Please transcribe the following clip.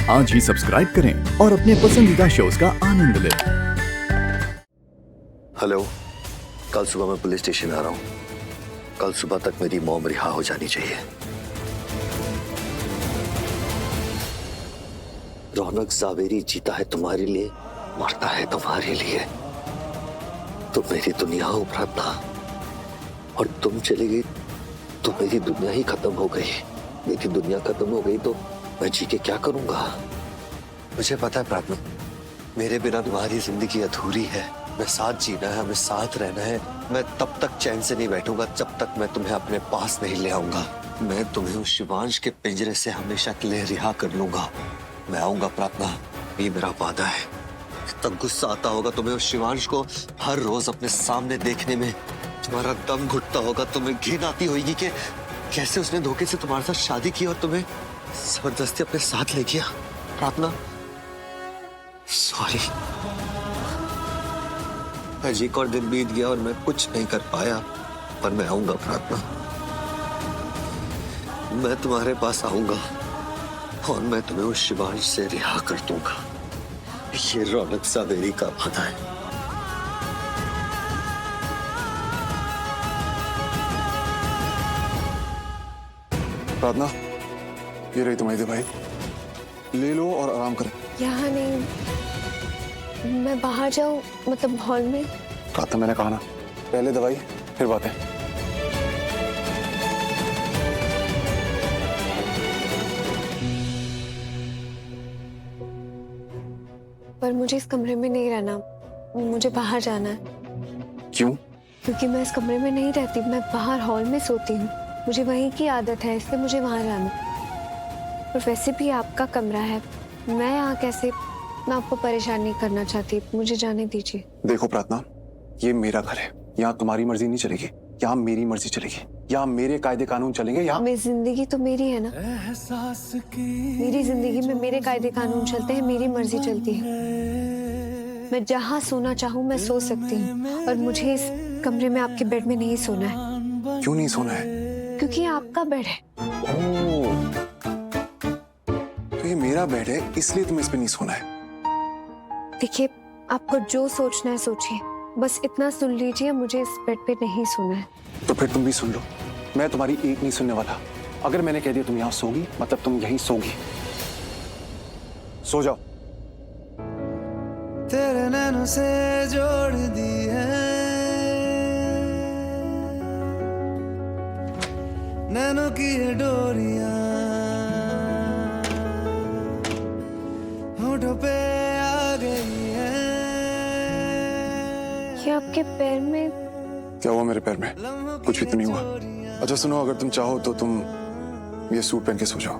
आज ही सब्सक्राइब करें और अपने पसंदीदा शोज का आनंद लें। हेलो, कल सुबह मैं पुलिस स्टेशन आ रहा हूँ। कल सुबह तक मेरी मॉम रिहा हो जानी चाहिए। रौनक जावेरी जीता है तुम्हारे लिए, मरता है तुम्हारे लिए। तो मेरी दुनिया हो प्रार्थना, और तुम चली गई तो मेरी दुनिया ही खत्म हो गई। मेरी दुनिया खत्म हो गई तो मैं जी के क्या करूंगा? मुझे पता है प्रार्थना, मेरे बिना तुम्हारी जिंदगी अधूरी है। मैं साथ जीना है, हमें साथ रहना है। मैं तब तक चैन से नहीं बैठूंगा जब तक मैं तुम्हें अपने पास नहीं ले आऊंगा। मैं तुम्हें उस शिवांश के पिंजरे से हमेशा के लिए रिहा कर लूंगा। मैं आऊंगा प्रार्थना, ये मेरा वादा है। तब गुस्सा आता होगा तुम्हें उस शिवांश को हर रोज अपने सामने देखने में। तुम्हारा दम घुटता होगा, तुम्हें घिन आती होगी कि कैसे उसने धोखे से तुम्हारे साथ शादी की और तुम्हें जबरदस्ती अपने साथ ले गया। प्रार्थना, सॉरी। आज एक और दिन बीत गया और मैं कुछ नहीं कर पाया, पर मैं आऊंगा प्रार्थना। मैं तुम्हारे पास आऊंगा और मैं तुम्हें उस शिवांश से रिहा कर दूंगा। ये रौनक जावेरी का वादा है। प्रार्थना, ये रही तुम्हारी दवाई, ले लो और आराम करें। यहाँ नहीं, मैं बाहर जाऊँ, मतलब हॉल में। प्रार्थना, मैंने कहा ना, पहले दवाई फिर बातें। पर मुझे इस कमरे में नहीं रहना, मुझे बाहर जाना है। क्यों? क्योंकि मैं इस कमरे में नहीं रहती, मैं बाहर हॉल में सोती हूँ। मुझे वहीं की आदत है, इसलिए मुझे वहां जाना। और वैसे भी आपका कमरा है, मैं यहाँ कैसे? मैं आपको परेशान नहीं करना चाहती, मुझे जाने दीजिए। देखो प्रार्थना, ये मेरा घर है, यहाँ तुम्हारी मर्जी नहीं चलेगी, यहाँ मेरी मर्जी चलेगी। यहाँ मेरे कायदे कानून चलेंगे। यहाँ मेरी जिंदगी तो मेरी है ना, मेरी जिंदगी में मेरे कायदे कानून चलते हैं, मेरी मर्जी चलती है। मैं जहाँ सोना चाहूँ मैं सो सकती हूँ, और मुझे इस कमरे में आपके बेड में नहीं सोना है। क्यों नहीं सोना है? क्योंकि ये आपका बेड है। तो ये मेरा बेड है, इसलिए तुम्हें इस पे नहीं सोना है। देखिए, आपको जो सोचना है सोचिए, बस इतना सुन लीजिए, मुझे इस बेड पे नहीं सोना है। तो फिर तुम भी सुन लो, मैं तुम्हारी एक नहीं सुनने वाला। अगर मैंने कह दिया तुम यहाँ सोगी, मतलब तुम यहीं सोगी। सो जाओ। तेरे नैनों से जोड़ दी है, नैनों की ये डोरियां, होठों पे आ गई है। ये आपके पैर में? क्या हुआ मेरे पैर में? कुछ भी तो नहीं हुआ। अच्छा सुनो, अगर तुम चाहो तो तुम ये सूट पहन के सो जाओ।